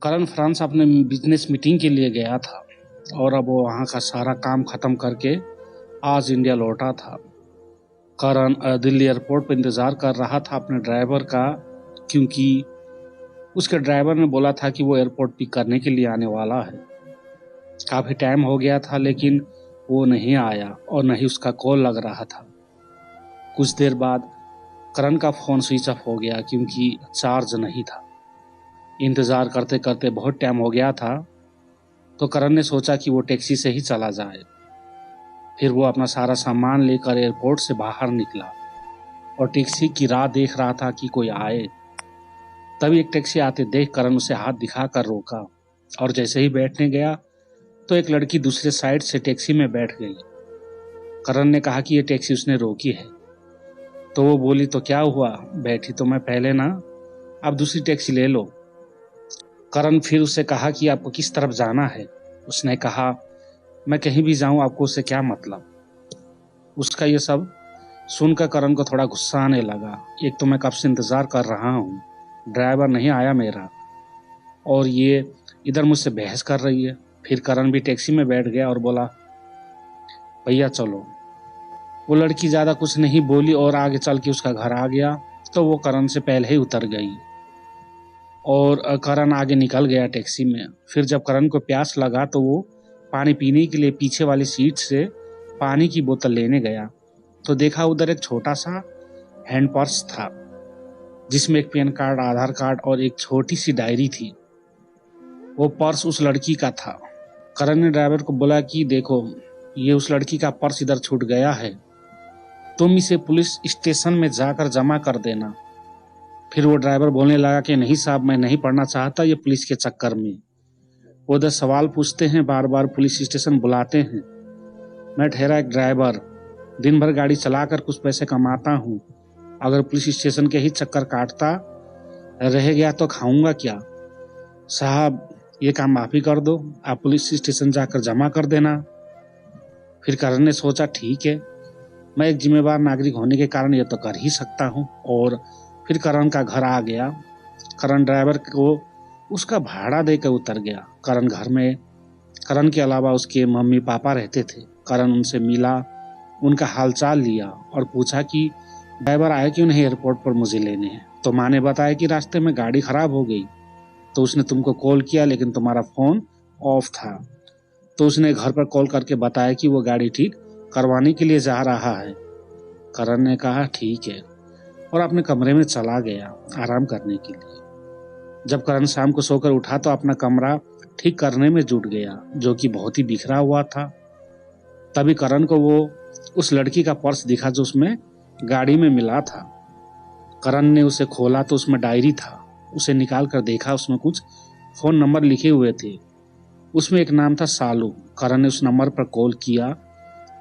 करण France अपने business meeting के लिए गया था और अब वो वहाँ का सारा काम खत्म करके आज इंडिया लौटा था। करण दिल्ली एयरपोर्ट पर इंतज़ार कर रहा था अपने ड्राइवर का, क्योंकि उसके ड्राइवर ने बोला था कि वो एयरपोर्ट पिक करने के लिए आने वाला है। काफ़ी टाइम हो गया था लेकिन वो नहीं आया और न ही उसका कॉल लग रहा था। कुछ देर बाद करण का फ़ोन स्विच ऑफ हो गया क्योंकि चार्ज नहीं था। इंतज़ार करते करते बहुत टाइम हो गया था, तो करण ने सोचा कि वो टैक्सी से ही चला जाए। फिर वो अपना सारा सामान लेकर एयरपोर्ट से बाहर निकला और टैक्सी की राह देख रहा था कि कोई आए। तभी एक टैक्सी आते देख करण उसे हाथ दिखाकर रोका और जैसे ही बैठने गया तो एक लड़की दूसरे साइड से टैक्सी में बैठ गई। करण ने कहा कि ये टैक्सी उसने रोकी है, तो वो बोली तो क्या हुआ, बैठी तो मैं पहले ना, अब दूसरी टैक्सी ले लो। करण फिर उससे कहा कि आपको किस तरफ जाना है। उसने कहा मैं कहीं भी जाऊं, आपको उससे क्या मतलब। उसका ये सब सुनकर करण को थोड़ा गुस्सा आने लगा। एक तो मैं कब से इंतज़ार कर रहा हूँ, ड्राइवर नहीं आया मेरा, और ये इधर मुझसे बहस कर रही है। फिर करण भी टैक्सी में बैठ गया और बोला भैया चलो। वो लड़की ज़्यादा कुछ नहीं बोली और आगे चल के उसका घर आ गया, तो वो करण से पहले ही उतर गई और करण आगे निकल गया टैक्सी में। फिर जब करण को प्यास लगा तो वो पानी पीने के लिए पीछे वाली सीट से पानी की बोतल लेने गया, तो देखा उधर एक छोटा सा हैंड पर्स था जिसमें एक पैन कार्ड, आधार कार्ड और एक छोटी सी डायरी थी। वो पर्स उस लड़की का था। करण ने ड्राइवर को बोला कि देखो, ये उस लड़की का पर्स इधर छूट गया है, तुम इसे पुलिस स्टेशन में जाकर जमा कर देना। फिर वो ड्राइवर बोलने लगा कि नहीं साहब, मैं नहीं पढ़ना चाहता ये पुलिस के चक्कर में। वो उधर सवाल पूछते हैं, बार बार पुलिस स्टेशन बुलाते हैं। मैं ठहरा एक ड्राइवर, दिन भर गाड़ी चलाकर कुछ पैसे कमाता हूँ। अगर पुलिस स्टेशन के ही चक्कर काटता रह गया तो खाऊंगा क्या। साहब ये काम आप ही कर दो, आप पुलिस स्टेशन जाकर जमा कर देना। फिर करण ने सोचा ठीक है, मैं एक जिम्मेदार नागरिक होने के कारण ये तो कर ही सकता हूँ, और फिर करण का घर आ गया। करण ड्राइवर को उसका भाड़ा देकर उतर गया। करण घर में करण के अलावा उसके मम्मी पापा रहते थे। करण उनसे मिला, उनका हालचाल लिया और पूछा कि ड्राइवर आए क्यों नहीं एयरपोर्ट पर मुझे लेने हैं। तो माँ ने बताया कि रास्ते में गाड़ी खराब हो गई, तो उसने तुमको कॉल किया लेकिन तुम्हारा फ़ोन ऑफ था। तो उसने घर पर कॉल करके बताया कि वो गाड़ी ठीक करवाने के लिए जा रहा है। करण ने कहा ठीक है और अपने कमरे में चला गया आराम करने के लिए। जब करण शाम को सोकर उठा तो अपना कमरा ठीक करने में जुट गया, जो कि बहुत ही बिखरा हुआ था। तभी करण को वो उस लड़की का पर्स दिखा जो उसमें गाड़ी में मिला था। करण ने उसे खोला तो उसमें डायरी था। उसे निकाल कर देखा, उसमें कुछ फ़ोन नंबर लिखे हुए थे। उसमें एक नाम था सालू। करण ने उस नंबर पर कॉल किया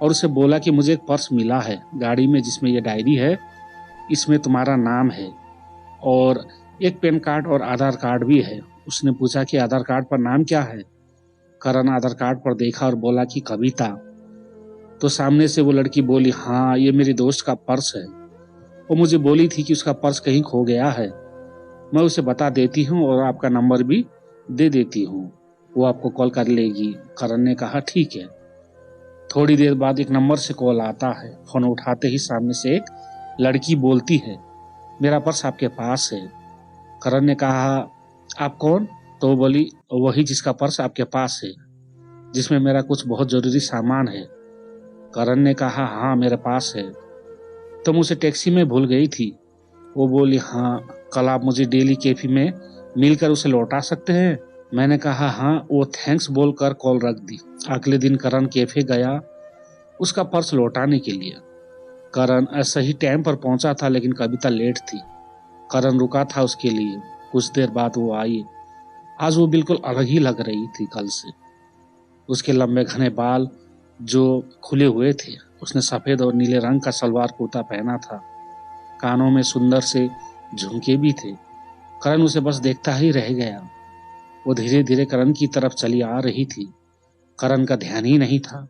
और उसे बोला कि मुझे एक पर्स मिला है गाड़ी में जिसमें यह डायरी है, इसमें तुम्हारा नाम है और एक पैन कार्ड और आधार कार्ड भी है। उसने पूछा कि आधार कार्ड पर नाम क्या है। करण आधार कार्ड पर देखा और बोला कि कविता। तो सामने से वो लड़की बोली हाँ, ये मेरी दोस्त का पर्स है, वो मुझे बोली थी कि उसका पर्स कहीं खो गया है, मैं उसे बता देती हूँ और आपका नंबर भी दे देती हूँ, वो आपको कॉल कर लेगी। करण ने कहा ठीक है। थोड़ी देर बाद एक नंबर से कॉल आता है। फोन उठाते ही सामने से एक लड़की बोलती है मेरा पर्स आपके पास है। करण ने कहा आप कौन। तो वो बोली वही जिसका पर्स आपके पास है, जिसमें मेरा कुछ बहुत जरूरी सामान है। करण ने कहा हाँ मेरे पास है, तुम उसे टैक्सी में भूल गई थी। वो बोली हाँ, कल आप मुझे डेली कैफे में मिलकर उसे लौटा सकते हैं। मैंने कहा हाँ। वो थैंक्स बोलकर कॉल रख दी। अगले दिन करण कैफे गया उसका पर्स लौटाने के लिए। करण सही टाइम पर पहुंचा था लेकिन कविता लेट थी। करण रुका था उसके लिए। कुछ देर बाद वो आई। आज वो बिल्कुल अलग ही लग रही थी कल से। उसके लंबे घने बाल जो खुले हुए थे, उसने सफेद और नीले रंग का सलवार कुर्ता पहना था, कानों में सुंदर से झुमके भी थे। करण उसे बस देखता ही रह गया। वो धीरे धीरे करण की तरफ चली आ रही थी। करण का ध्यान ही नहीं था,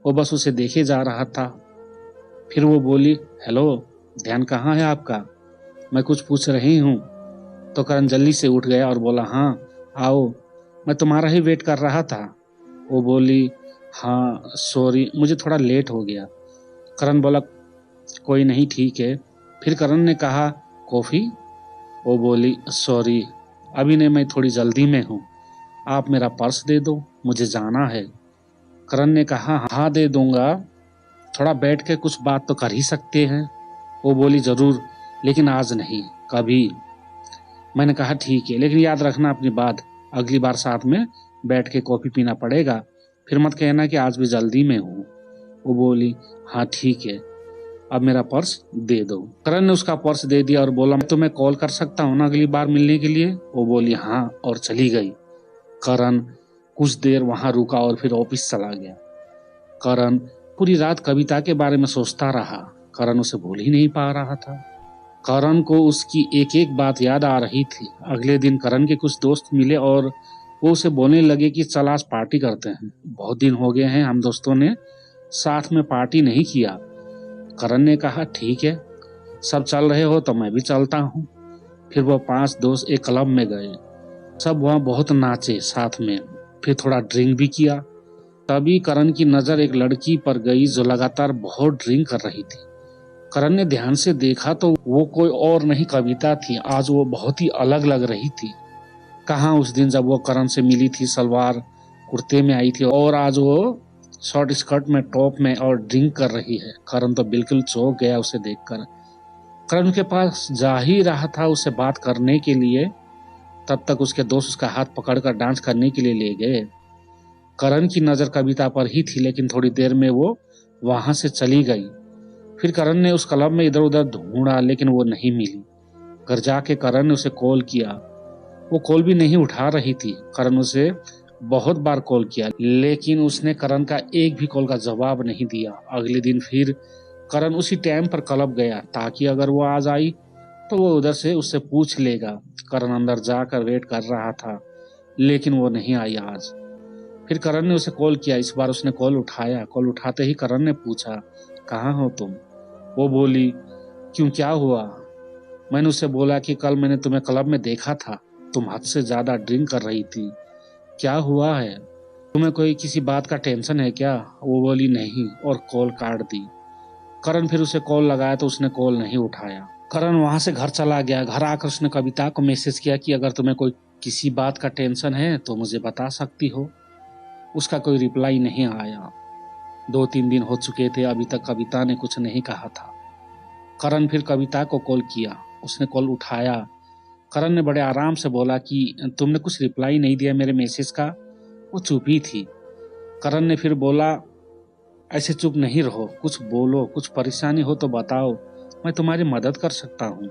वो बस उसे देखे जा रहा था। फिर वो बोली हेलो, ध्यान कहाँ है आपका, मैं कुछ पूछ रही हूँ। तो करण जल्दी से उठ गया और बोला हाँ, आओ, मैं तुम्हारा ही वेट कर रहा था। वो बोली, हाँ सॉरी, मुझे थोड़ा लेट हो गया। करण बोला, कोई नहीं, ठीक है। फिर करण ने कहा, कॉफ़ी? वो बोली, सॉरी, अभी नहीं, मैं थोड़ी जल्दी में हूँ। आप मेरा पर्स दे दो, मुझे जाना है। करण ने कहा, हाँ दे दूंगा, थोड़ा बैठ के कुछ बात तो कर ही सकते हैं। वो बोली, ज़रूर, लेकिन आज नहीं, कभी। मैंने कहा, ठीक है, लेकिन याद रखना अपनी बात, अगली बार साथ में बैठ के कॉफ़ी पीना पड़ेगा, फिर मत कहना कि आज भी जल्दी में हूँ। वो बोली, हाँ ठीक है, अब मेरा पर्स दे दो। करण ने उसका पर्स दे दिया और बोला, मैं तुम्हें कॉल कर सकता हूँ ना अगली बार मिलने के लिए? वो बोली, हाँ, और चली गई। करण कुछ देर वहां रुका और फिर ऑफिस चला गया। करण पूरी रात कविता के बारे में सोचता रहा। करण उसे भूल ही नहीं पा रहा था। करण को उसकी एक एक बात याद आ रही थी। अगले दिन करण के कुछ दोस्त मिले और वो उसे बोलने लगे कि चल आज पार्टी करते हैं, बहुत दिन हो गए हैं हम दोस्तों ने साथ में पार्टी नहीं किया। करण ने कहा, ठीक है, सब चल रहे हो तो मैं भी चलता हूँ। फिर वो 5 दोस्त एक क्लब में गए। सब वहाँ बहुत नाचे साथ में, फिर थोड़ा ड्रिंक भी किया। तभी करण की नजर एक लड़की पर गई जो लगातार बहुत ड्रिंक कर रही थी। करण ने ध्यान से देखा तो वो कोई और नहीं, कविता थी। आज वो बहुत ही अलग लग रही थी। कहाँ उस दिन जब वो करण से मिली थी सलवार कुर्ते में आई थी, और आज वो शॉर्ट स्कर्ट में, टॉप में और ड्रिंक कर रही है। करण तो बिल्कुल चौंक गया उसे देखकर। करण के पास जा ही रहा था उसे बात करने के लिए, तब तक उसके दोस्त उसका हाथ पकड़कर डांस करने के लिए ले गए। करण की नजर कविता पर ही थी, लेकिन थोड़ी देर में वो वहां से चली गई। फिर करण ने उस क्लब में इधर उधर ढूंढा, लेकिन वो नहीं मिली। घर जाके करण ने उसे कॉल किया, वो कॉल भी नहीं उठा रही थी। करण उसे बहुत बार कॉल किया, लेकिन उसने करण का एक भी कॉल का जवाब नहीं दिया। अगले दिन फिर करण उसी टाइम पर क्लब गया, ताकि अगर वो आज आई तो वो उधर से उससे पूछ लेगा। करण अंदर जाकर वेट कर रहा था, लेकिन वो नहीं आई आज। फिर करण ने उसे कॉल किया। इस बार उसने कॉल उठाया। कॉल उठाते ही करण ने पूछा, कहाँ हो तुम? वो बोली, क्यों, क्या हुआ? मैंने उसे बोला कि कल मैंने तुम्हें क्लब में देखा था, तुम हद से ज्यादा ड्रिंक कर रही थी, क्या हुआ है? तुम्हें कोई किसी बात का टेंशन है क्या? वो बोली, नहीं, और कॉल काट दी। करण फिर उसे कॉल लगाया तो उसने कॉल नहीं उठाया। करण वहां से घर चला गया। घर आकर उसने कविता को मैसेज किया कि अगर तुम्हें कोई किसी बात का टेंशन है तो मुझे बता सकती हो। उसका कोई रिप्लाई नहीं आया। 2-3 दिन हो चुके थे, अभी तक कविता ने कुछ नहीं कहा था। करण फिर कविता को कॉल किया, उसने कॉल उठाया। करण ने बड़े आराम से बोला कि तुमने कुछ रिप्लाई नहीं दिया मेरे मैसेज का। वो चुप ही थी। करण ने फिर बोला, ऐसे चुप नहीं रहो, कुछ बोलो, कुछ परेशानी हो तो बताओ, मैं तुम्हारी मदद कर सकता हूँ।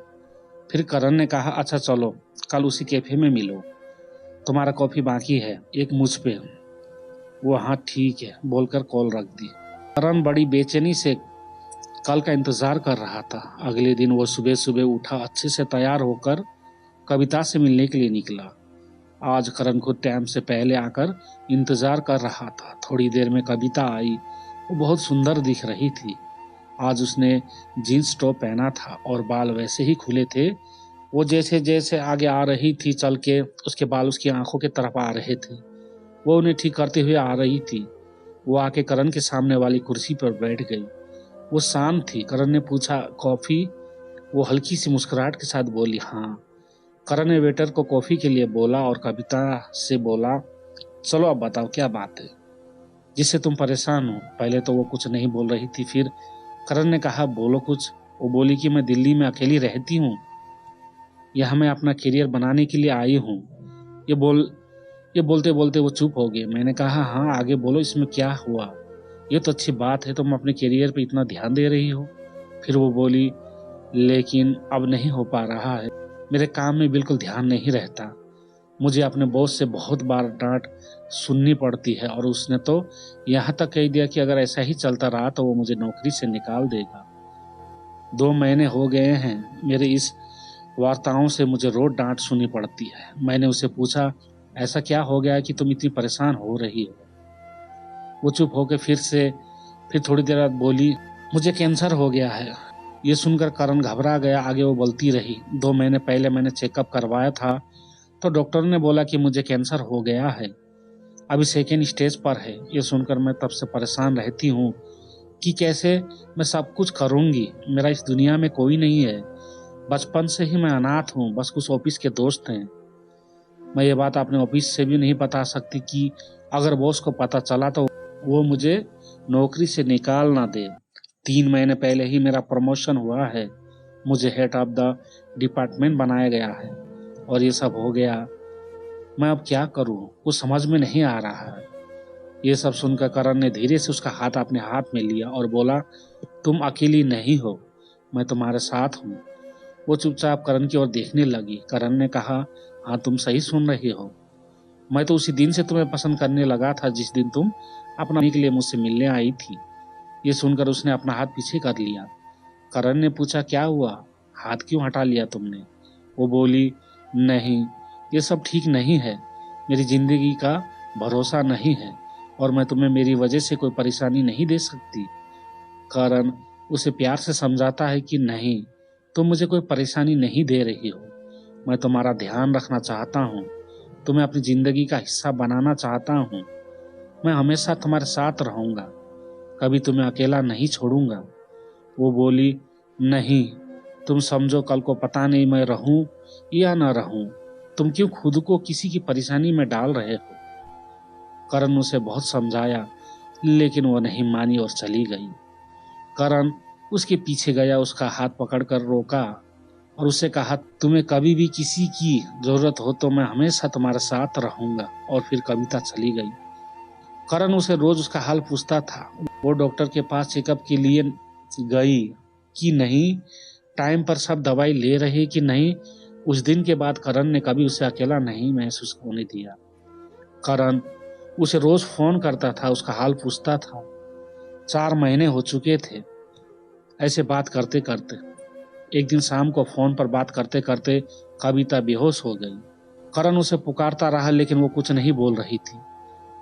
फिर करण ने कहा, अच्छा चलो, कल उसी कैफे में मिलो, तुम्हारा कॉफी बाकी है, एक मुझ पे। वो हाँ ठीक है बोलकर कॉल रख दी। करण बड़ी बेचैनी से कल का इंतजार कर रहा था। अगले दिन वो सुबह सुबह उठा, अच्छे से तैयार होकर कविता से मिलने के लिए निकला। आज करण खुद टाइम से पहले आकर इंतजार कर रहा था। थोड़ी देर में कविता आई। वो बहुत सुंदर दिख रही थी। आज उसने जीन्स टॉप पहना था और बाल वैसे ही खुले थे। वो जैसे जैसे आगे आ रही थी चल के, उसके बाल उसकी आंखों की तरफ आ रहे थे। वो उन्हें ठीक करते हुए आ रही थी। वो आके करण के सामने वाली कुर्सी पर बैठ गई। वो शांत थी। करण ने पूछा, कॉफी? वो हल्की सी मुस्कुराहट के साथ बोली, हाँ। करण ने वेटर को कॉफी के लिए बोला और कविता से बोला, चलो अब बताओ क्या बात है जिससे तुम परेशान हो? पहले तो वो कुछ नहीं बोल रही थी। फिर करण ने कहा, बोलो कुछ। वो बोली कि मैं दिल्ली में अकेली रहती हूँ, यहाँ मैं अपना करियर बनाने के लिए आई हूँ। ये बोल ये बोलते बोलते वो चुप हो गए। मैंने कहा, हाँ आगे बोलो, इसमें क्या हुआ? ये तो अच्छी बात है, तुम अपने करियर पे इतना ध्यान दे रही हो। फिर वो बोली, लेकिन अब नहीं हो पा रहा है, मेरे काम में बिल्कुल ध्यान नहीं रहता। मुझे अपने बॉस से बहुत बार डांट सुननी पड़ती है, और उसने तो यहाँ तक कह दिया कि अगर ऐसा ही चलता रहा तो वो मुझे नौकरी से निकाल देगा। 2 महीने हो गए हैं मेरे इस वार्ताओं से मुझे रोज डांट सुननी पड़ती है। मैंने उसे पूछा, ऐसा क्या हो गया कि तुम इतनी परेशान हो रही हो? वो चुप होकर फिर थोड़ी देर बाद बोली, मुझे कैंसर हो गया है। ये सुनकर करण घबरा गया। आगे वो बोलती रही, 2 महीने पहले मैंने चेकअप करवाया था, तो डॉक्टर ने बोला कि मुझे कैंसर हो गया है, अभी सेकेंड स्टेज पर है। ये सुनकर मैं तब से परेशान रहती हूँ कि कैसे मैं सब कुछ करूँगी, मेरा इस दुनिया में कोई नहीं है। बचपन से ही मैं अनाथ हूँ, बस कुछ ऑफिस के दोस्त हैं। मैं ये बात अपने ऑफिस से भी नहीं बता सकती कि अगर बॉस को पता चला तो वो मुझे नौकरी से निकाल ना दे। 3 महीने पहले ही मेरा प्रमोशन हुआ है, मुझे हेड ऑफ द डिपार्टमेंट बनाया गया है और ये सब हो गया। मैं अब क्या करूं, कुछ समझ में नहीं आ रहा है। ये सब सुनकर करण ने धीरे से उसका हाथ अपने हाथ में लिया और बोला, तुम अकेली नहीं हो, मैं तुम्हारे साथ हूँ। वो चुपचाप करण की ओर देखने लगी। करण ने कहा, हाँ तुम सही सुन रही हो, मैं तो उसी दिन से तुम्हें पसंद करने लगा था जिस दिन तुम अपना के लिए मुझसे मिलने आई थी। ये सुनकर उसने अपना हाथ पीछे कर लिया। करण ने पूछा, क्या हुआ, हाथ क्यों हटा लिया तुमने? वो बोली, नहीं, ये सब ठीक नहीं है, मेरी जिंदगी का भरोसा नहीं है और मैं तुम्हें मेरी वजह से कोई परेशानी नहीं दे सकती। करण उसे प्यार से समझाता है कि नहीं, तुम मुझे कोई परेशानी नहीं दे रही हो, मैं तुम्हारा ध्यान रखना चाहता हूँ, तुम्हें अपनी जिंदगी का हिस्सा बनाना चाहता हूँ, मैं हमेशा तुम्हारे साथ रहूंगा, कभी तुम्हें अकेला नहीं छोड़ूंगा। वो बोली, नहीं, तुम समझो, कल को पता नहीं मैं रहूं या ना रहूं, तुम क्यों खुद को किसी की परेशानी में डाल रहे हो। करण उसे बहुत समझाया लेकिन वो नहीं मानी और चली गई। करण उसके पीछे गया, उसका हाथ पकड़कर रोका और उससे कहा, तुम्हें कभी भी किसी की जरूरत हो तो मैं हमेशा तुम्हारे साथ रहूंगा। और फिर कविता चली गई। करण उसे रोज उसका हाल पूछता था। वो डॉक्टर के पास चेकअप के लिए गई कि नहीं, टाइम पर सब दवाई ले रही कि नहीं। उस दिन के बाद करण ने कभी उसे अकेला नहीं महसूस होने दिया। करण उसे रोज फोन करता था, उसका हाल पूछता था। 4 महीने हो चुके थे ऐसे बात करते करते। एक दिन शाम को फोन पर बात करते करते कविता बेहोश हो गई। करण उसे पुकारता रहा लेकिन वो कुछ नहीं बोल रही थी।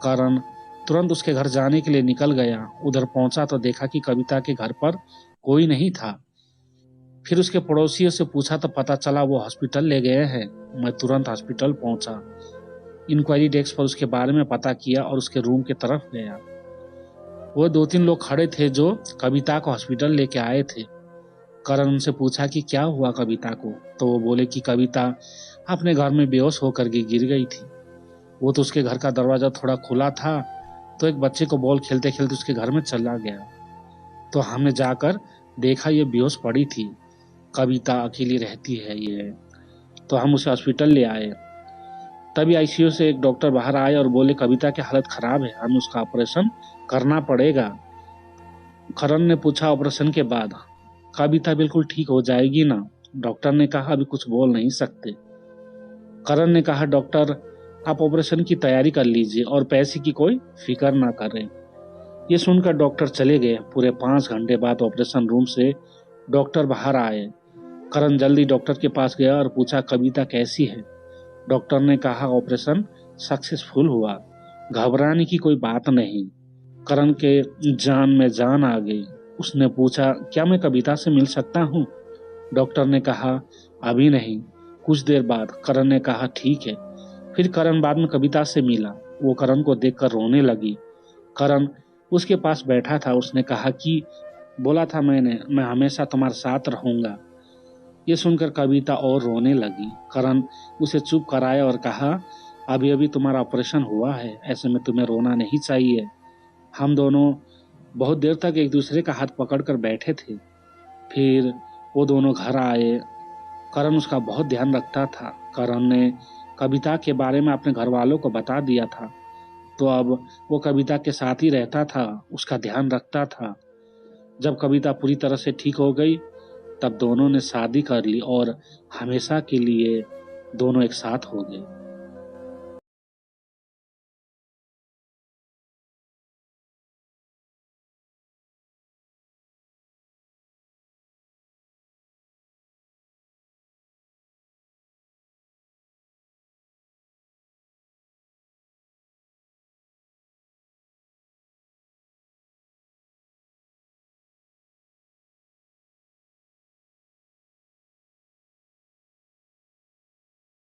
करण तुरंत उसके घर जाने के लिए निकल गया। उधर पहुंचा तो देखा कि कविता के घर पर कोई नहीं था। फिर उसके पड़ोसियों से पूछा तो पता चला वो हॉस्पिटल ले गए हैं। मैं तुरंत हॉस्पिटल पहुंचा, इंक्वायरी डेस्क पर उसके बारे में पता किया और उसके रूम की तरफ गया। वो 2-3 लोग खड़े थे जो कविता को हॉस्पिटल लेके आए थे। करण उनसे पूछा कि क्या हुआ कविता को, तो वो बोले कि कविता अपने घर में बेहोश होकर गिर गई थी। वो तो उसके घर का दरवाजा थोड़ा खुला था तो एक बच्चे को बॉल खेलते खेलते उसके घर में चला गया, तो हमने जाकर देखा ये बेहोश पड़ी थी। कविता अकेली रहती है ये, तो हम उसे हॉस्पिटल ले आए। तभी आईसीयू से एक डॉक्टर बाहर आए और बोले, कविता की हालत खराब है, हमें उसका ऑपरेशन करना पड़ेगा। करण ने पूछा, ऑपरेशन के बाद कविता बिल्कुल ठीक हो जाएगी ना? डॉक्टर ने कहा, अभी कुछ बोल नहीं सकते। करण ने कहा, डॉक्टर आप ऑपरेशन की तैयारी कर लीजिए और पैसे की कोई फिक्र ना करें। ये सुनकर डॉक्टर चले गए। पूरे 5 घंटे बाद ऑपरेशन रूम से डॉक्टर बाहर आए। करण जल्दी डॉक्टर के पास गया और पूछा, कविता कैसी है? डॉक्टर ने कहा, ऑपरेशन सक्सेसफुल हुआ, घबराने की कोई बात नहीं। करण के जान में जान आ गई। उसने पूछा, क्या मैं कविता से मिल सकता हूँ? डॉक्टर ने कहा, अभी नहीं, कुछ देर बाद। करण ने कहा, ठीक है। फिर करण बाद में कविता से मिला। वो करण को देखकर रोने लगी। करण उसके पास बैठा था। उसने कहा कि बोला था मैंने, मैं हमेशा तुम्हारे साथ रहूंगा। ये सुनकर कविता और रोने लगी। करण उसे चुप कराया और कहा, अभी अभी तुम्हारा ऑपरेशन हुआ है, ऐसे में तुम्हें रोना नहीं चाहिए। हम दोनों बहुत देर तक एक दूसरे का हाथ पकड़कर बैठे थे। फिर वो दोनों घर आए। करण उसका बहुत ध्यान रखता था। करण ने कविता के बारे में अपने घर वालों को बता दिया था, तो अब वो कविता के साथ ही रहता था, उसका ध्यान रखता था। जब कविता पूरी तरह से ठीक हो गई तब दोनों ने शादी कर ली और हमेशा के लिए दोनों एक साथ हो गए।